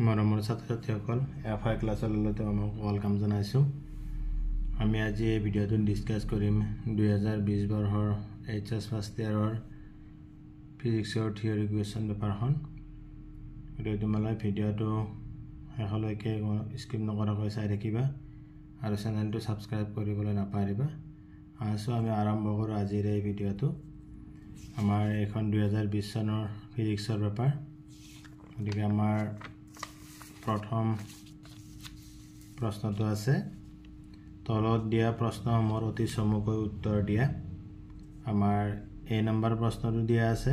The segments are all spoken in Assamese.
মৰমৰ ছাত্ৰ-ছাত্ৰীসকল এফআই ক্লাছলৈ তোমাক ওয়েলকাম জনাইছোঁ। আমি আজি এই ভিডিঅ'টো ডিসকাস কৰিম 2020 বৰ্ষৰ এইচএছ ফাৰ্ষ্ট ইয়াৰৰ ফিজিক্সৰ থিয়ৰী কুৱেশ্যন পেপাৰখন। গতিকে তোমালোকে ভিডিঅ'টো শেষলৈকে স্কিপ নকৰাকৈ চাই থাকিবা আৰু চেনেলটো ছাবস্ক্ৰাইব কৰিবলৈ নাপাহৰিবা। আমি আৰম্ভ কৰোঁ আজিৰ এই ভিডিঅ'টো। আমাৰ এখন 2020 চনৰ ফিজিক্সৰ পেপাৰ। গতিকে আমাৰ প্ৰথম প্ৰশ্নটো আছে, তলত দিয়া প্ৰশ্নসমূহৰ অতি চমুকৈ উত্তৰ দিয়া। আমাৰ এ নম্বৰ প্ৰশ্নটো দিয়া আছে,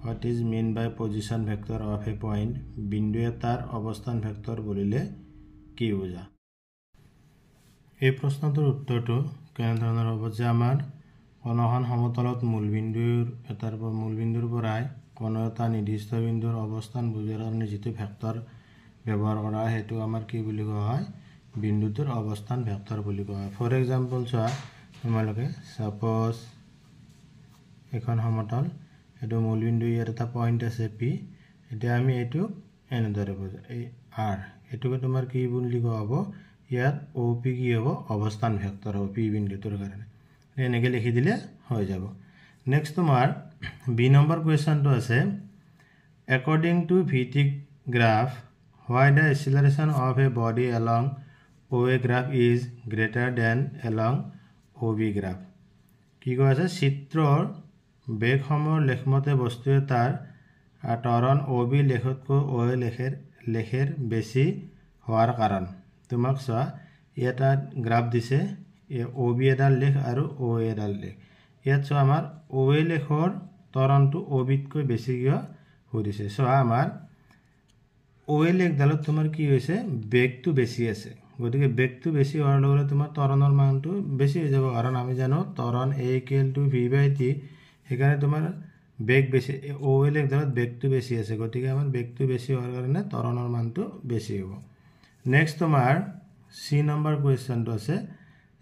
what is mean by position vector of a point? বিন্দু এটাৰ অৱস্থান ভেক্টৰ বুলিলে কি বুজা? এই প্ৰশ্নটোৰ উত্তৰটো কেনেধৰণৰ হ'ব যে আমাৰ কোনো এখন সমতলত মূলবিন্দুৰ পৰাই কোনো এটা নিৰ্দিষ্ট বিন্দুৰ অৱস্থান বুজাৰ কাৰণে যিটো ভেক্টৰ ব্যৱহাৰ কৰা হয় সেইটো আমাৰ কি বুলি কোৱা হয়? বিন্দুটোৰ অৱস্থান ভেক্টৰ বুলি কোৱা হয়। ফৰ এক্সাম্পল চোৱা, তোমালোকে সাপোজ এখন সমতল, এইটো মূলবিন্দু, ইয়াত এটা পইণ্ট আছে পি। এতিয়া আমি এইটো এনেদৰে বুজো, এই আৰ, এইটোকে তোমাৰ কি বুলি কোৱা হ'ব? ইয়াত অ' পি কি হ'ব? অৱস্থান ভেক্টৰ হ'ব পি বিন্দুটোৰ কাৰণে। এনেকৈ লিখি দিলে হৈ যাব। নেক্সট তোমাৰ বি নম্বৰ কুৱেশ্যনটো আছে, একৰ্ডিং টু ভিটিক graph why the acceleration of a body along OA graph is greater than along OB graph? কি কোৱা আছে? চিত্ৰৰ বেগসমূহৰ লেখমতে বস্তু এটাৰ ত্বৰণ OB লেখতকৈ OA লেখেৰ বেছি হোৱাৰ কাৰণ। তোমাক চোৱা, এটা গ্ৰাফ দিছে, OB এডাল লেখ আৰু OA এডাল লেখ। ইয়াত চোৱা আমাৰ OA লেখৰ ত্বৰণটো OBতকৈ বেছি কিয় সুধিছে। চোৱা আমাৰ OA লেখডালত তোমাৰ কি হৈছে? বেগটো বেছি আছে। গতিকে বেগটো বেছি হোৱাৰ লগে লগে তোমাৰ ত্বৰণৰ মানটো বেছি হৈ যাব, কাৰণ আমি জানো ত্বৰণ A = V/T। সেইকাৰণে তোমাৰ বেগ বেছি, OA লেখডালত বেগটো বেছি আছে, গতিকে আমাৰ বেগটো বেছি হোৱাৰ কাৰণে ত্বৰণৰ মানটো বেছি হ'ব। নেক্সট তোমাৰ চি নম্বৰ কুৱেশ্যনটো আছে,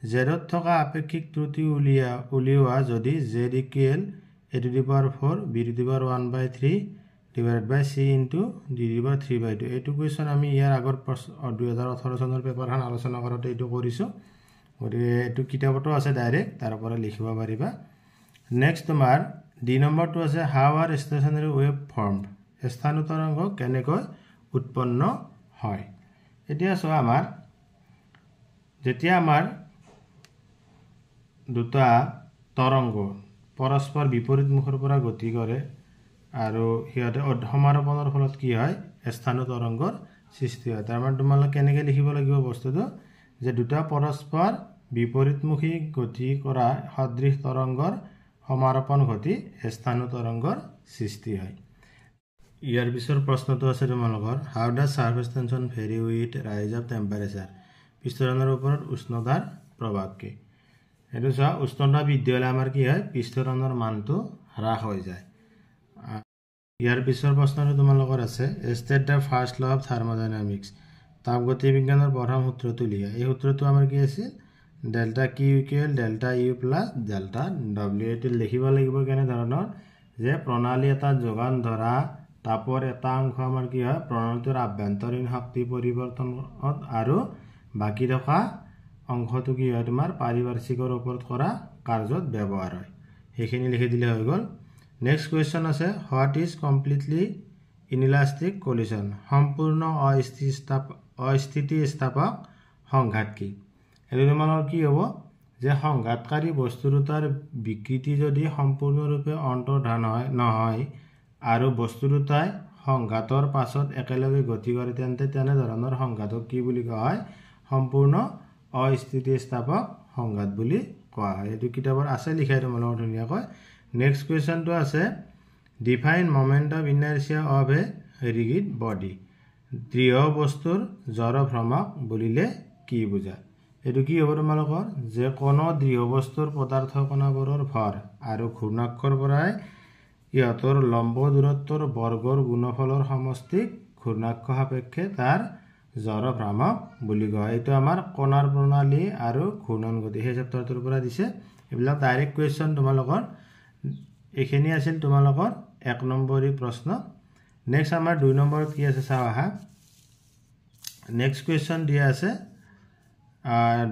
জেডত থকা আপেক্ষিক ত্ৰুটি উলিওৱা যদি Z = a⁴ b⁴1/3 divided by c into d⁵3/2। এইটো কুৱেশ্যন আমি ইয়াৰ আগৰ 2018 চনৰ পেপাৰখন আলোচনা কৰোঁতে এইটো কৰিছোঁ। গতিকে এইটো কিতাপতো আছে, ডাইৰেক্ট তাৰ পৰা লিখিব পাৰিবা। নেক্সট তোমাৰ ডি নম্বৰটো আছে, how are stationery wave formed? স্থায়ী তৰংগ কেনেকৈ উৎপন্ন হয়? এতিয়া চোৱা, আমাৰ যেতিয়া আমাৰ দুটা তৰংগ পৰস্পৰ বিপৰীত মুখৰ পৰা গতি কৰে আৰু সিহঁতে সমাৰোপণৰ ফলত কি হয়? স্থানীয় তৰংগৰ সৃষ্টি হয়। তাৰমানে তোমালোকে কেনেকৈ লিখিব লাগিব বস্তুটো, যে দুটা পৰস্পৰ বিপৰীতমুখী গতি কৰা সদৃশ তৰংগৰ সমাৰোপণ ঘটি স্থানীয় তৰংগৰ সৃষ্টি হয়। ইয়াৰ পিছৰ প্ৰশ্নটো আছে তোমালোকৰ, হাউ ডাজ সাৰফেচ টেনশ্যন ভেৰি উইথ ৰাইজ অফ টেম্পাৰেচাৰ? পৃষ্ঠটানৰ ওপৰত উষ্ণতাৰ প্ৰভাৱ কি? সেইটো চোৱা, উষ্ণতা বৃদ্ধি হ'লে আমাৰ কি হয়? পৃষ্ঠটানৰ মানটো হ্ৰাস হৈ যায়। ইয়াৰ পিছৰ প্ৰশ্নটো তোমালোকৰ আছে, state the first law of thermodynamics? তাপগতি বিজ্ঞানৰ প্ৰথম সূত্ৰটো লিখা। এই সূত্ৰটো আমাৰ কি আছিল? Delta Q equal delta U plus delta W. এইটো লিখিব লাগিব কেনেধৰণৰ, যে প্ৰণালী এটাত যোগান ধৰা তাপৰ এটা অংশ আমাৰ কি হয়? প্ৰণালীটোৰ আভ্যন্তৰীণ শক্তি পৰিৱৰ্তনত আৰু বাকী থকা অংশটো কি হয়? তোমাৰ পাৰিপাৰ্শ্বিকৰ ওপৰত কৰা কাৰ্যত ব্যৱহাৰ হয়। সেইখিনি লিখি দিলে হৈ গ'ল। নেক্সট কুৱেশ্যন আছে, হোৱাট ইজ কমপ্লিটলি ইনইলাষ্টিক কলিশ্যন? সম্পূৰ্ণ অস্থিতিস্থাপক সংঘাত কি? এইটো তোমালোকৰ কি হ'ব? যে সংঘাতকাৰী বস্তু দুটাৰ বিকৃতি যদি সম্পূৰ্ণৰূপে অন্তৰ্ধান নহয় আৰু বস্তু দুটাই সংঘাতৰ পাছত একেলগে গতি কৰে, তেন্তে তেনেধৰণৰ সংঘাতক কি বুলি কোৱা হয়? সম্পূৰ্ণ অস্থিতিস্থাপক সংঘাত বুলি কোৱা হয়। এইটো কিতাপত আছে লিখাই তোমালোকৰ ধুনীয়াকৈ। নেক্সট কুৱেশ্যনটো আছে, define moment of inertia of a rigid body? দৃঢ় বস্তুৰ জড় ভ্ৰমক বুলিলে কি বুজা? এইটো কি হ'ব তোমালোকৰ? যে কোনো দৃঢ় বস্তুৰ পদাৰ্থ কণাবোৰৰ ভৰ আৰু ঘূৰ্ণাক্ষৰ পৰাই ইহঁতৰ লম্ব দূৰত্বৰ বৰ্গৰ গুণফলৰ সমষ্টিক ঘূৰ্ণাক্ষ সাপেক্ষে তাৰ জড় ভ্ৰামক বুলি কোৱা হয়। এইটো আমাৰ কণাৰ প্ৰণালী আৰু ঘূৰ্ণন গতি সেই চেপ্টাৰটোৰ পৰা দিছে। এইবিলাক ডাইৰেক্ট কুৱেশ্যন তোমালোকৰ। এইখিনি আছিল তোমালোকৰ 1 নম্বৰী প্ৰশ্ন। নেক্সট আমাৰ 2 নম্বৰত কি আছে চাওঁ আহা। নেক্সট কুৱেশ্যন দিয়া আছে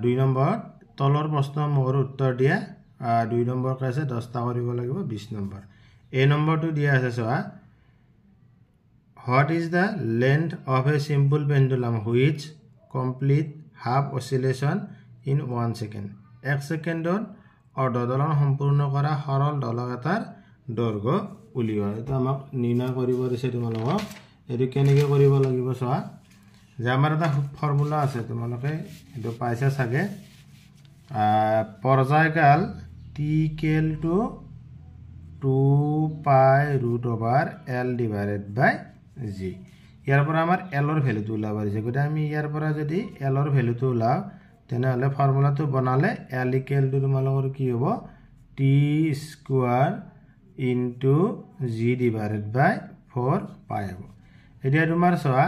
2 নম্বৰ তলৰ প্ৰশ্ন মোৰ উত্তৰ দিয়া 2 নম্বৰ কৈছে 10টা কৰিব লাগিব 20 নম্বৰ এই নম্বৰটো দিয়া আছে চোৱা What is the length of a simple pendulum which complete half oscillation in 1 second? 1 সেকেন্ডৰ অৰ্ধদোলন সম্পূৰ্ণ কৰা সৰল দোলক এটাৰ দৈৰ্ঘ্য উলিওৱা এটা আমাক নিৰ্ণয় কৰিব দিছে তোমালোকক এটো কেনেকৈ কৰিব লাগিব চোৱা যে আমাৰ এটা ফৰ্মুলা আছে তোমালোকে এটো পাইছা চাগে পৰ্যায়কাল t equal to 2 pi root over l divided by g ইয়াৰ পৰা আমাৰ l ৰ ভ্যালুটো ওলাব দিছে গতে আমি ইয়াৰ পৰা যদি l ৰ ভ্যালুটো ওলাও তেনেহলে ফৰ্মুলাটো বনালে l equal to তোমালোকৰ কি হ'ব t square into g divided by 4 pi হ'ব এতিয়া তোমাৰ চোৱা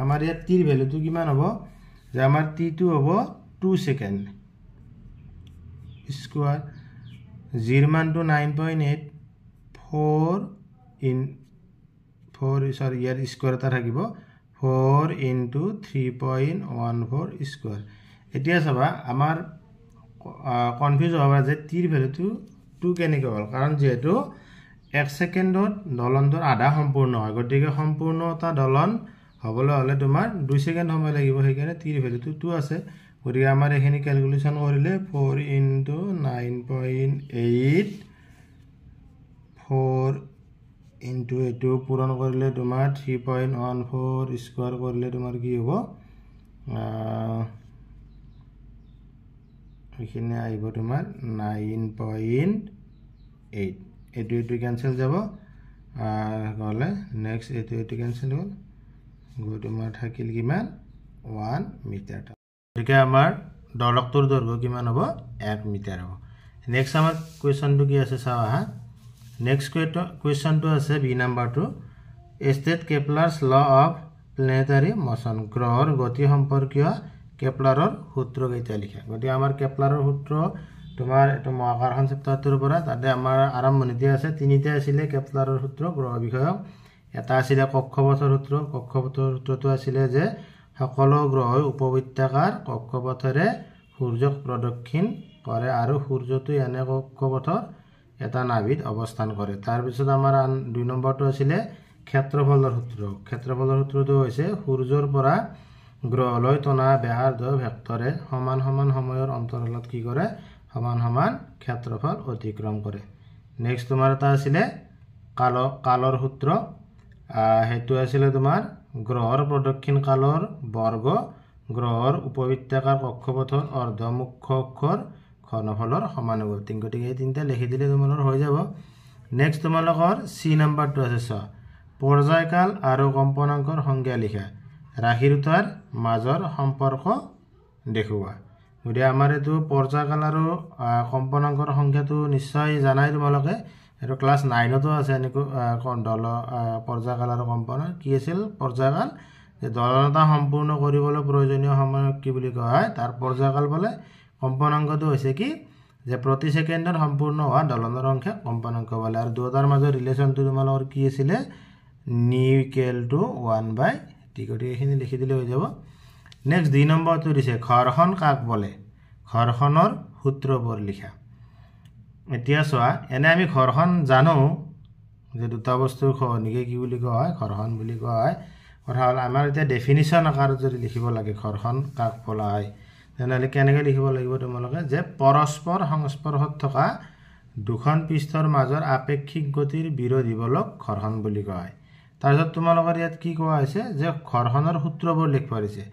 আমাৰ ইয়াত t ৰ ভ্যালুটো কিমান হ'ব যে আমাৰ t টো হ'ব 2 সেকেন্ড স্কয়াৰ g ৰ মানটো 9.8 4 in 4 sorry ইয়াৰ স্কয়াৰ এটা থাকিব 4 into 3.14 স্কয়াৰ এতিয়া চাবা আমাৰ কনফিউজ হবা যে t ৰ ভ্যালুটো 2 কেনেকৈ হ'ল কাৰণ যেহেতু 1 সেকেন্ডত দলনটোৰ আধা সম্পূৰ্ণ হয় গতিকে সম্পূৰ্ণতা দলন হবলৈ হলে তোমাৰ 2 সেকেন্ড সময় লাগিব সেইকাৰণে t ৰ ভ্যালুটো 2 আছে গতিকে আমাৰ এখিনি ক্যালকুলেশন কৰিলে 4 into 9.8 4 into এটো পূৰণ কৰিলে তোমাৰ 3.14 স্কয়াৰ কৰিলে তোমাৰ কি হ'ব এখানে আইব তোমাৰ 9.8 এটো ক্যান্সেল যাব আৰ গলে নেক্সট এটো ক্যান্সেল হ'ল গো তোমাৰ থাকিল কিমান 1 মিটাৰ গতিকে আমাৰ দলকটোৰ দৈৰ্ঘ্য কিমান হ'ব 1 মিটাৰ হ'ব নেক্সট আমাৰ কোৱেশ্চনটো কি আছে চাও হা নেক্সট কোৱেশ্চনটো আছে বি নাম্বাৰটো state কেপলাৰছ law of planetary motion গ্ৰহৰ গতি সম্পৰ্কীয় কেপলাৰৰ সূত্ৰ কেইটা লিখা গতি আমাৰ কেপলাৰৰ সূত্ৰ তোমাৰ এটো মহাকৰ্ষণ চেপ্টাৰটোৰ পৰা তাতে আমাৰ আৰম্ভণিতে আছে তিনিটা আছিল কেপলাৰৰ সূত্ৰ গ্ৰহ বিষয়ক এটা আছিল কক্ষপথৰ সূত্ৰটো আছিল যে সকলো গ্ৰহই উপবৃত্তাকাৰ কক্ষপথৰে সূৰ্যক প্ৰদক্ষিণ কৰে আৰু সূৰ্যটো এনে কক্ষপথৰ এটা নাভিত অৱস্থান কৰে তাৰ পিছত আমাৰ 2 নম্বৰটো আছিল ক্ষেত্ৰফলৰ সূত্ৰটো হৈছে সূৰ্যৰ পৰা গ্ৰহলৈ টনা ব্যাসাৰ্ধ ভেক্টৰে সমান সমান সময়ৰ অন্তৰালত কি কৰে সমান সমান ক্ষেত্ৰফল অতিক্ৰম কৰে নেক্সট তোমাৰ এটা আছিল কালৰ সূত্ৰ হেতু আছিল তোমাৰ গ্ৰহৰ প্ৰদক্ষিণ কালৰ বৰ্গ গ্ৰহৰ উপবৃত্তাকাৰ কক্ষপথৰ অৰ্ধমুখ্য অক্ষৰ ঘনফলৰ সমানুপাতিক গতিকে এই তিনটা লিখি দিলে তোমালোকৰ হৈ যাব নেক্সট তোমালোকৰ সি নাম্বাৰটো আছে চ পৰ্যায়কাল আৰু কম্পনাঙ্কৰ সংজ্ঞা লিখা ৰাশি দুটাৰ মাজৰ সম্পৰ্ক দেখুৱা গতিকে আমাৰ এটো পৰ্যায়কাল আৰু কম্পনাঙ্কৰ সংজ্ঞাটো নিশ্চয় জানাই তোমালোকে এটো ক্লাস 9 তো আছে এনেকৈ দল পৰ্যায়কাল আৰু কম্পনাঙ্ক কি আছিল পৰ্যায়কাল যে দলনতা সম্পূৰ্ণ কৰিবলৈ প্ৰয়োজনীয় সময়ক কি বুলি কোৱা হয় তাৰ পৰ্যায়কাল বলে কম্পনাঙ্কটো হৈছে কি যে প্ৰতি সেকেন্ডৰ সম্পূৰ্ণ হোৱা দলনৰ সংখ্যা কম্পনাঙ্ক বলে আৰু দুটাৰ মাজৰ ৰিলেশনটো তোমালোকৰ কি আছিল নিউ ইকুৱেল টু 1/t গতিকে এখিনি লিখি দিলে হৈ যাব নেক্সট 2 নম্বৰটো দিছে ঘৰ্ষণ কাক বলে ঘৰ্ষণৰ সূত্ৰবোৰ লিখা এতিয়া চোৱা এনে আমি ঘৰ্ষণ জানো যে দুটা বস্তুৰ খনিকে কি বুলি কোৱা হয় ঘৰ্ষণ বুলি কোৱা হয় কথা হল আমাৰ এতিয়া ডেফিনিশন আকাৰত যদি লিখিব লাগে ঘৰ্ষণ কাক বলা হয় তেনেহলে কেনেকৈ লিখিব লাগিব তোমালোকে যে পৰস্পৰ সংস্পৰ্শত থকা দুখন পৃষ্ঠৰ মাজৰ আপেক্ষিক গতিৰ বিৰোধী বলক ঘৰ্ষণ বুলি কোৱা হয় তাৰপিছত তোমালোকৰ ইয়াত কি কোৱা হৈছে যে ঘৰ্ষণৰ সূত্ৰবোৰ লিখব দিছে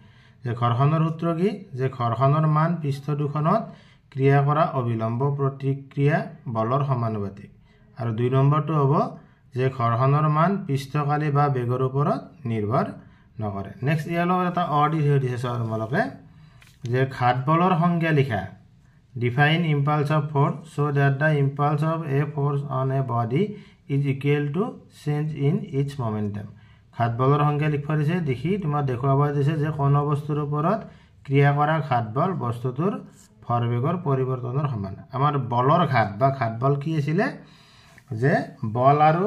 যে ঘৰ্ষণৰ সূত্ৰ কি যে ঘৰ্ষণৰ মান পৃষ্ঠ দুখনত ক্ৰিয়া কৰা অবিলম্ব প্ৰতিক্ৰিয়া বলৰ সমানুপাতিক আৰু 2 নম্বৰটো হ'ব যে ঘৰ্ষণৰ মান পৃষ্ঠকালি বা বেগৰ ওপৰত নিৰ্ভৰ নকৰে নেক্সট ইয়াৰ লগত এটা অডি দিছে চাও তোমালোকে যে ঘাত বলৰ সংজ্ঞা লিখা define impulse of force so that the impulse of a force on a body is equal to change in its momentum ঘাত বলৰ সংজ্ঞা লিখবা দিছে দেখি তোমাৰ দেখুৱাবা দিছে যে কোন বস্তুৰ ওপৰত ক্ৰিয়া কৰা ঘাত বল বস্তুটোৰ ভৰবেগৰ পৰিৱৰ্তনৰ সমান আমাৰ বলৰ ঘাত বা ঘাত বল কি আছিল যে বল আৰু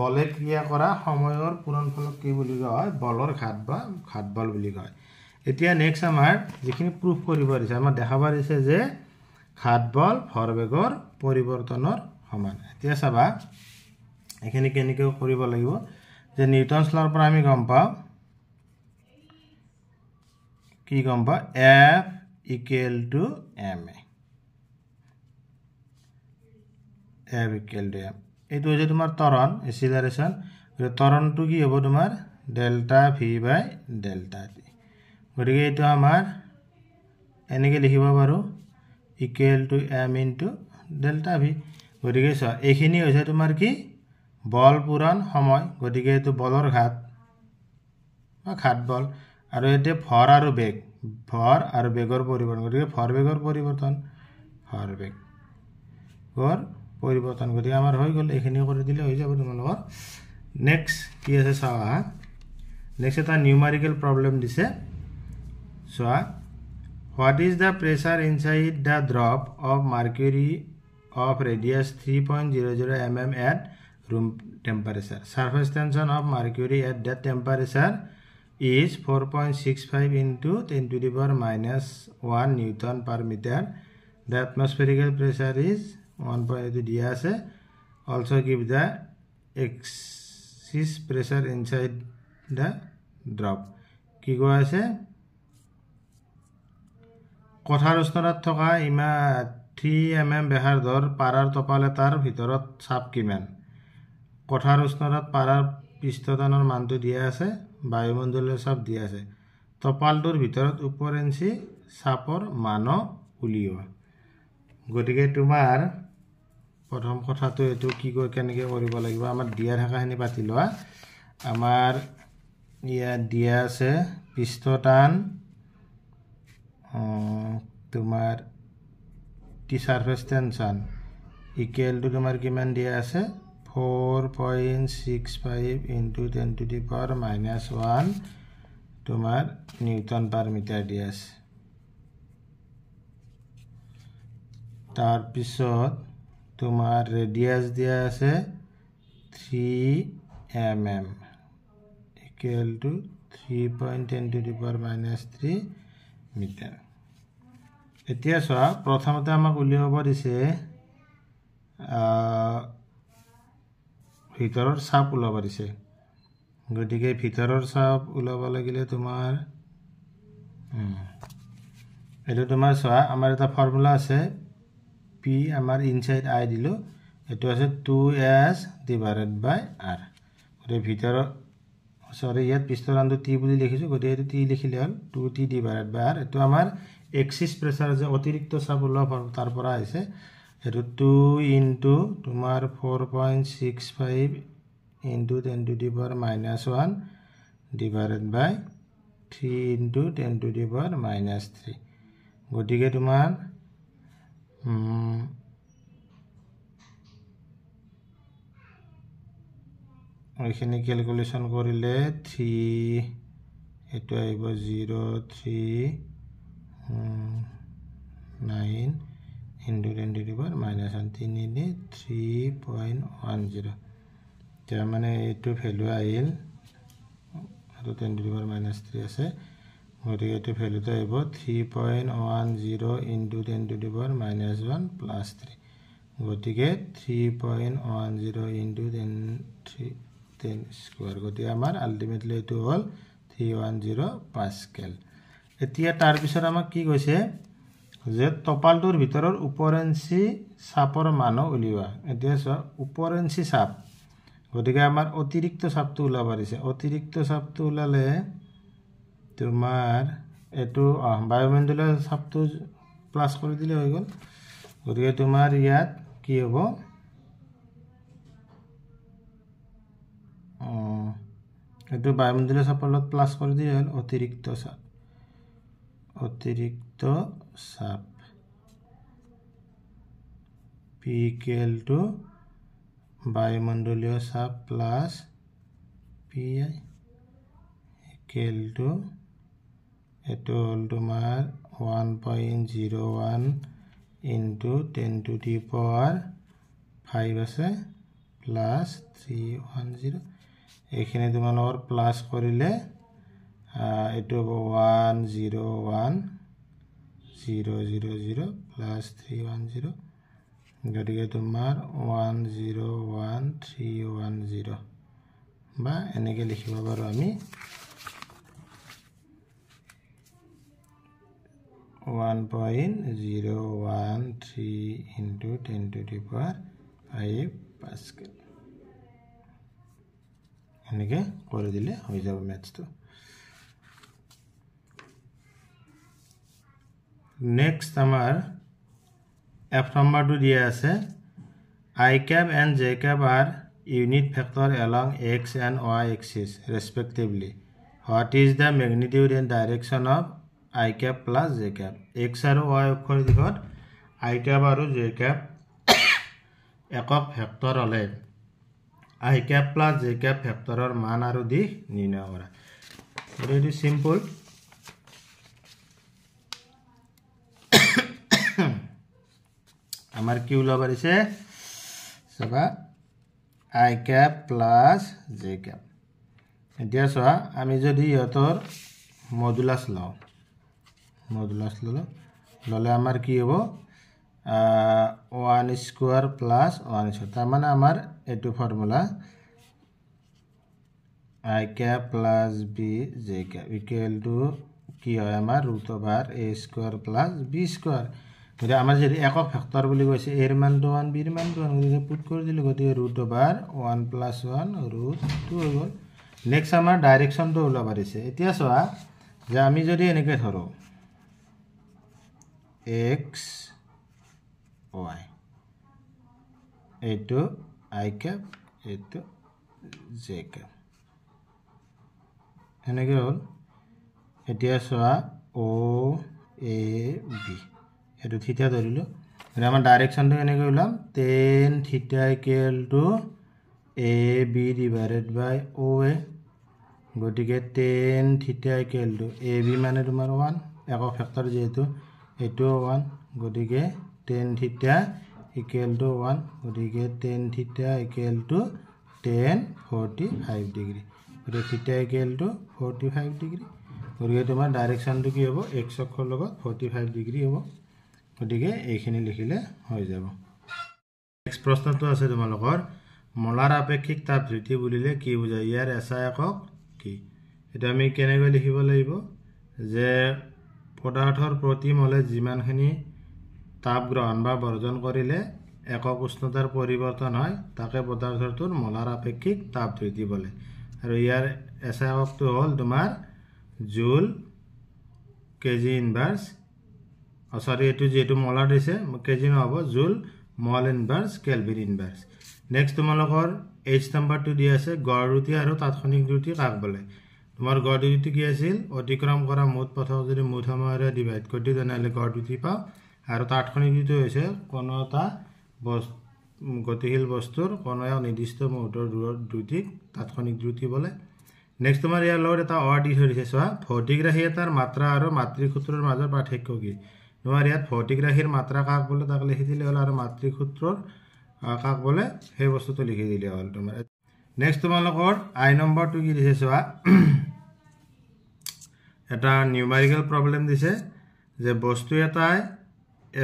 বলে ক্ৰিয়া কৰা সময়ৰ পূৰণফলক কি বুলি কোৱা হয় বলৰ ঘাত বা ঘাত বল বুলি কয় এতিয়া নেক্সট আমাৰ যিখিনি প্ৰুফ কৰিব দিছে আমাৰ দেখাব দিছে যে ঘাত বল ভৰবেগৰ পৰিৱৰ্তনৰ সমান এতিয়া চাবা এখিনি কেনেকৈ কৰিব লাগিব যে নিউটনছ লৰ পৰা আমি গম পাওঁ কি গম পাওঁ F equal to ma F equal to m এইটো হৈছে তোমাৰ ত্বৰণ এক্সিলাৰেশন ত্বৰণটো কি হ'ব তোমাৰ ডেল্টা v বাই ডেল্টা t গতিকে এইটো আমাৰ এনেকৈ লিখিব পাৰো equal to m into delta v গতিকে চোৱা এইখিনি হৈছে তোমাৰ কি বল পূৰণ সময় গতিকে এইটো বলৰ ঘাত বা ঘাত বল আৰু এতে ভৰ আৰু বেগ ভৰ আৰু বেগৰ পৰিৱৰ্তন গতিকে ভৰ বেগৰ পৰিৱৰ্তন ভৰ বেগৰ পৰিৱৰ্তন গতিকে আমাৰ হৈ গ'ল এইখিনি কৰি দিলে হৈ যাব তোমালোকৰ নেক্সট কি আছে চাৱা নেক্সট এটা নিউমেৰিকেল প্ৰবলেম দিছে চোৱা what is the pressure inside the drop of mercury of radius 3.00 mm at room temperature surface tension of mercury at that temperature is 4.65 into 10 to the power minus 1 newton per meter the atmospheric pressure is 1.2 dia ase also give the excess pressure inside the drop ki go ase কোঠাৰ উষ্ণতাত থকা ইমা 3 mm বেহাৰধৰ পাৰাৰ তপাল এটাৰ ভিতৰত চাপ কিমান কোঠাৰ উষ্ণতাত পাৰাৰ পৃষ্ঠটানৰ মানটো দিয়া আছে বায়ুমণ্ডলীয় চাপ দিয়া আছে তপালটোৰ ভিতৰত উপৰেঞ্চি চাপৰ মান উলিওৱা গতিকে তোমাৰ প্ৰথম কথাটো এটো কি কেনেকৈ কৰিব লাগিব আমাৰ দিয়া থাকাখিনি পাতি লোৱা আমাৰ ইয়া দিয়া আছে পৃষ্ঠটান তোমার T surface tension equal to তোমার কিমান দিয়া আছে 4.65 into 10 to the power minus 1 তোমার নিউটন পার মিটার দিয়া আছে তার পিছত তোমার রেডিয়াস দিয়া আছে 3 mm equal to 3.10 to the power minus 3 metre এতিয়া চোৱা প্ৰথমতে আমাক উলিয়াব দিছে ভিতৰৰ চাপ উলাব দিছে গতিকে ভিতৰৰ চাপ উলাব লাগিলে তোমাৰ এটো তোমাৰ চোৱা আমাৰ এটা ফৰ্মুলা আছে p আমাৰ ইনসাইড i দিলো এটো আছে 2s divided by r গতিকে ভিতৰৰ সৰি ইয়াত পিস্তৰানটো t বুলি লিখিছো গতিকে এটো t লিখিলে হল 2t divided by r এটো আমাৰ এক্সিস প্ৰেসাৰ যে অতিৰিক্ত চাপ উলাব তাৰ পৰা আছে এটো 2 into তোমাৰ 4.65 into 10 to the power minus 1 divided by 3 into 10 to the power minus 3 গতিকে তোমাৰ এইখিনি ক্যালকুলেশন কৰিলে 3 এটো আইব 0.39 into 10 to the power minus 1 3.10 তাৰ মানে এটো ভ্যালু আইল আৰু 10 to the power minus 3 আছে গতিকে এটো ভ্যালুটো আইব 3.10 into 10 to the power minus 1 plus 3 গতিকে 3.10 into 10 স্কয়ার গতিকে আমাৰ আলটিমেটলি এটো হল 310 পাস্কেল এতিয়া তাৰ পিছত আমাক কি কৈছে যে তপালটোৰ ভিতৰৰ উপৰেঞ্চি চাপৰ মান উলিওৱা এতিয়া উপৰেঞ্চি চাপ গতিকে আমাৰ অতিৰিক্ত চাপটো উলাব দিছে অতিৰিক্ত চাপটো উলালে তোমাৰ এটো বায়ুমণ্ডলীয় চাপটো প্লাস কৰি দিলে হৈ গল গতিকে তোমাৰ ইয়াত কি হ'ব এটো বায়ুমণ্ডলীয় চাপৰ লগত প্লাস কৰি দিলে হল অতিৰিক্ত চাপ p equal to বায়ুমণ্ডলীয় চাপ প্লাস pi equal to এটো হল তোমাৰ 1.01 into 10 to the power 5 আছে প্লাস 310 এইখিনি তোমালোকৰ প্লাস কৰিলে এইটো হ'ব 1 0 1 0 0 0 প্লাছ 3 1 0 গতিকে তোমাৰ 1 0 1 3 1 0 বা এনেকৈ লিখিব পাৰোঁ আমি 1.013 into 10 to the power 5 Pascal এনেকৈ কৰি দিলে হৈ যাব মেথছটো নেক্সট আমাৰ F number দিয়া আছে I cap and J cap are unit vector along x and y axis respectively. What is the magnitude and direction of I cap plus J cap? X আৰু y অক্ষৰ দিশত I cap আৰু J cap একক ভেক্টৰ হ'লে I cap plus J cap ভেক্টৰৰ মান আৰু দিশ নিৰ্ণয় কৰা এইটো সিম্পল আমাৰ কি ওলাব পাৰিছে সবা I cap plus J cap এতিয়া চোৱা আমি যদি ইহঁতৰ মডুলাস লওঁ ললে আমাৰ কি হ'ব 1 স্কয়ার প্লাস 1 স্কয়ার তার মানে আমার এটু formula I cap plus B J cap equal to কি হয় আমার √a square plus b square মানে আমার যে একক ভেক্টর বলি কইছে a এর মান তো 1 b এর মান তো 1 গতিকে পুট করে দিলে গতিকে √1 + 1 √2 হৈ গল নেক্সট আমাৰ ডাইৰেকশনটো ওলা পাৰিছে এতিয়া চোৱা যে আমি যদি এনেকৈ ধৰো x y এইটো I cap এইটো J cap এনেকৈ হল এতিয়া চোৱা O A B এটো থিটা ধৰিলো মানে আমাৰ ডাইৰেকশনটো এনেকৈ ওলাম tan theta equal to AB divided by OA গতিকে tan theta equal to AB মানে তোমাৰ 1 একক ভেক্টৰ যেহেতু এটো 1 গতিকে tan theta equal to 1 গতিকে tan theta equal to tan 45 degree গতিকে theta equal to 45 ডিগ্ৰী গতিকে তোমাৰ ডাইৰেকশনটো কি হ'ব x অক্ষৰ লগত 45 ডিগ্ৰী হ'ব গতিকে এইখিনি লিখিলে হৈ যাব নেক্সট প্ৰশ্নটো আছে তোমালোকৰ মোলাৰ আপেক্ষিক তাপ ধৃতি বুলিলে কি বুজায় ইয়াৰ এসআই একক কি এটা আমি কেনেকৈ লিখিব লাগিব যে পদাৰ্থৰ প্ৰতি মোলে যিমানখিনি তাপ গ্ৰহণ বা বৰ্জন কৰিলে একক উষ্ণতাৰ পৰিৱৰ্তন হয় তাকে পদাৰ্থটোৰ মোলাৰ আপেক্ষিক তাপ ধৃতি বলে আৰু ইয়াৰ এসআই এককটো হ'ল তোমাৰ জুল কেজি ইনভাৰ্স সৰি এটু যেটু মোলাৰ দিছে কেজি নহব জুল মল ইনভাৰ্স কেলভিন ইনভাৰ্স নেক্সট তোমালোকৰ H নাম্বাৰটো দি আছে গড় দ্ৰুতি আৰু তাৎক্ষণিক দ্ৰুতি কাক বলে তোমাৰ গড় দ্ৰুতি কি আছিল অতিক্ৰম কৰা মুঠ পথক যদি মুঠ সময়ৰে ডিভাইড কৰি তেনেহলে গড় দ্ৰুতি পাও আৰু তাৎক্ষণিক দ্ৰুতি হৈছে কোনো এটা গতিশীল বস্তুৰ কোনো এক নিৰ্দিষ্ট মুহূৰ্তৰ দূৰত দ্ৰুতিক তাৎক্ষণিক দ্ৰুতি বলে নেক্সট তোমাৰ ইয়াৰ লগত এটা অ দি ধৰিছে চোৱা ভৌতিক ৰাশি এটাৰ মাত্ৰা আৰু মাত্ৰিক সূত্ৰৰ মাজৰ পাৰ্থক্য কি তোমাৰ ইয়াত ভৌতিক ৰাশিৰ মাত্ৰা কাক বলে তাক লিখি দিলে হ'ল আৰু মাত্ৰিক সূত্ৰৰ কাক বলে সেই বস্তুটো লিখি দিলে হ'ল তোমাৰ নেক্সট তোমালোকৰ আই নম্বৰটো কি দিছে চোৱা এটা নিউমেৰিকেল প্ৰবলেম দিছে যে বস্তু এটাই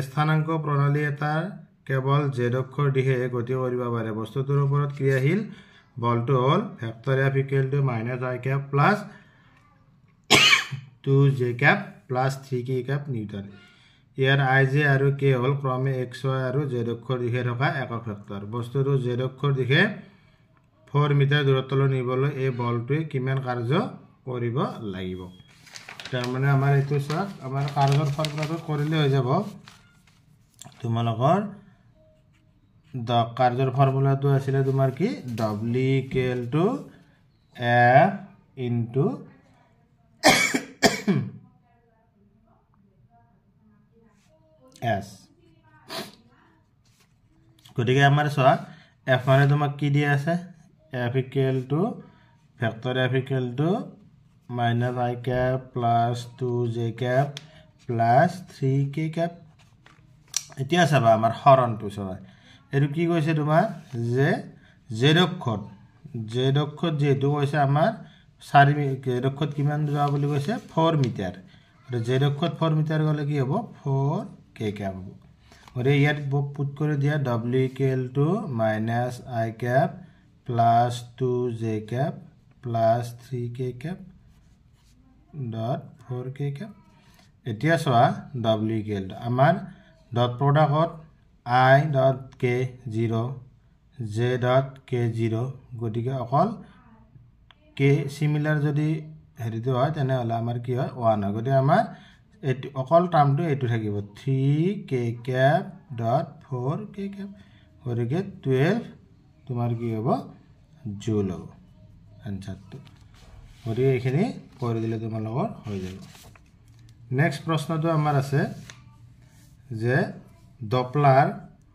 স্থানাঙ্ক প্ৰণালী এটাৰ কেৱল z অক্ষৰ দিশে গতি কৰিব পাৰে বস্তুটোৰ ওপৰত ক্ৰিয়াশীল বলটো হ'ল vector F equal to -I cap plus 2J cap plus 3K cap newton ইয়াৰ IJ আৰু K হ'ল ক্ৰমে XY আৰু Z অক্ষৰ দিশে থকা একক ভেক্টৰ বস্তুটো Z অক্ষৰ দিশে 4 মিটাৰ দূৰত্বলৈ নিবলৈ এই বলটোৱে কিমান কাৰ্য কৰিব লাগিব তাৰ মানে আমাৰ এইটো চক আমাৰ কাৰ্যৰ ফৰ্মুলাটো কৰিলে হৈ যাব তোমালোকৰ কাৰ্যৰ ফৰ্মুলাটো আছিল তোমাৰ কি W equal to F into S গতিকে আমাৰ চোৱা F মানে তোমাক কি দিয়া আছে F equal to vector F equal to -I cap plus 2J cap plus 3K cap এতিয়া চাবা আমাৰ হৰণটো চাবা এটো কি কৈছে তোমাৰ যে z অক্ষত যেটো কৈছে আমাৰ জেড অক্ষত কিমান যোৱা বুলি কৈছে 4 মিটাৰ আৰু জেড অক্ষত 4 মিটাৰ গ'লে কি হ'ব 4 কে ক্যাপ হ'ব আৰু ইয়াত পুট কৰি দিয়া w - I cap plus 2 j cap plus 3 k cap dot 4 k cap এতিয়া চোৱা w আমাৰ dot প্ৰডাক্টত I dot k 0 j dot k 0 গতিকে অকল k সিমিলার যদি হেৰিটো হয় তেনেহলে আমাৰ কি হয় 1 হয় গতিকে আমাৰ এটো অকল টাৰ্মটো এটো থাকিব 3 k cap dot 4 k cap গতিকে 12 তোমাৰ কি হ'ব জুল হ'ব আনসাৰটো গতিকে এইখিনি কৰি দিলে তোমালোকৰ হৈ যাব নেক্সট প্ৰশ্নটো আমাৰ আছে যে Doppler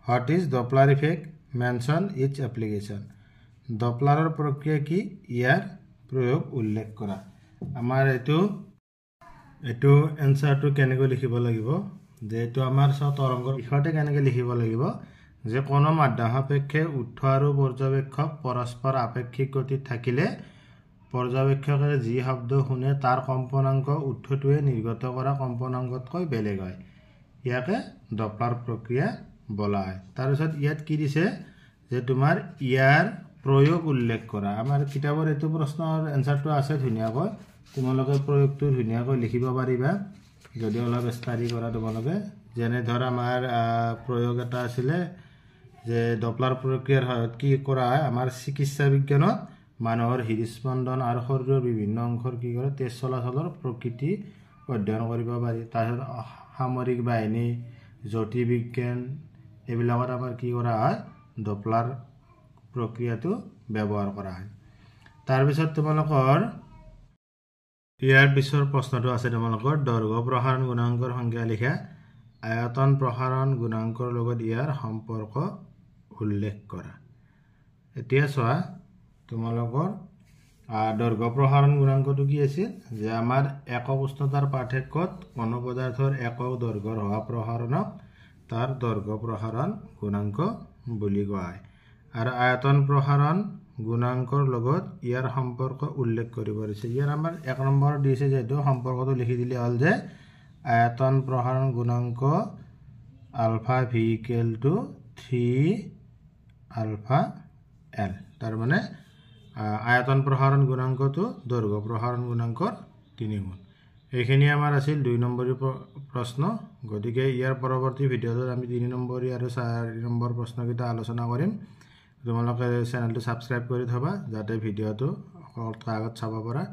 what is Doppler effect mention each application ডপলাৰৰ প্ৰক্ৰিয়া কি ইয়াৰ প্ৰয়োগ উল্লেখ কৰা আমাৰ এটো এনসাৰটো কেনেকৈ লিখিব লাগিব যে এটো আমাৰ তৰংগৰ বিষয়তে কেনেকৈ লিখিব লাগিব যে কোনো মাধ্যম সাপেক্ষে উৎস আৰু পৰ্যবেক্ষক পৰস্পৰ আপেক্ষিক গতিত থাকিলে পৰ্যবেক্ষকে যি শব্দ শুনে তাৰ কম্পনাংক উৎসটোৱে নিৰ্গত কৰা কম্পনাংকতকৈ বেলেগ হয় ইয়াকে ডপলাৰ প্ৰক্ৰিয়া বলা হয় তাৰ পিছত ইয়াত কি দিছে যে তোমাৰ ইয়াৰ প্ৰয়োগ উল্লেখ কৰা আমাৰ কিতাপৰ এটো প্ৰশ্নৰ এনসাৰটো আছে ধুনিয়াকৈ তোমালোকে প্ৰয়োগটো ধুনিয়াকৈ লিখিব পাৰিবা যদি অলপ ষ্টাডি কৰা তোমালোকে যেনে ধৰ আমাৰ প্ৰয়োগ এটা আছিল যে ডপলাৰ প্ৰক্ৰিয়াৰ সহায়ত কি কৰা হয় আমাৰ চিকিৎসা বিজ্ঞানত মানুহৰ হৃদস্পন্দন আৰু শৰীৰৰ বিভিন্ন অংশৰ কি কৰে তেজ চলাচলৰ প্ৰকৃতি অধ্যয়ন কৰিব পাৰি তাৰপিছত সামৰিক বাহিনী জ্যোতি বিজ্ঞান এইবিলাকত আমাৰ কি কৰা হয় ডপলাৰ প্ৰক্ৰিয়াটো ব্যৱহাৰ কৰা হয় তাৰ পিছত তোমালোকৰ ইয়াৰ পিছৰ প্ৰশ্নটো আছে তোমালোকৰ দৈৰ্ঘ্য প্ৰসাৰণ গুণাঙ্কৰ সংজ্ঞা লিখা আয়তন প্ৰসাৰণ গুণাঙ্কৰ লগত ইয়াৰ সম্পৰ্ক উল্লেখ কৰা এতিয়া চোৱা তোমালোকৰ দৈৰ্ঘ্য প্ৰসাৰণ গুণাঙ্কটো কি আছিল যে আমাৰ একক উষ্ণতাৰ পাৰ্থক্যত কোনো পদাৰ্থৰ একক দৈৰ্ঘ্যৰ হোৱা প্ৰসাৰণক তাৰ দৈৰ্ঘ্য প্ৰসাৰণ গুণাঙ্ক বুলি কোৱা হয় আৰু আয়তন প্ৰসাৰণ গুণাঙ্কৰ লগত ইয়াৰ সম্পৰ্ক উল্লেখ কৰিব দিছে ইয়াৰ আমাৰ 1 নম্বৰ দিছে যেটো সম্পৰ্কটো লিখি দিলে হল যে আয়তন প্ৰসাৰণ গুণাঙ্ক আলফা v = 3 আলফা l তাৰ মানে আয়তন প্ৰসাৰণ গুণাঙ্কটো দৈৰ্ঘ্য প্ৰসাৰণ গুণাঙ্কৰ 3 গুণ এইখিনি আমাৰ আছিল 2 নম্বৰী প্ৰশ্ন গতিকে ইয়াৰ পৰৱৰ্তী ভিডিঅ'ত আমি 3 নম্বৰী আৰু 4 নম্বৰ প্ৰশ্নকিটা আলোচনা কৰিম তোমালোকে চেনেলটো সাবস্ক্ৰাইব কৰি থবা যাতে ভিডিঅ'টো আগত চাব পাৰা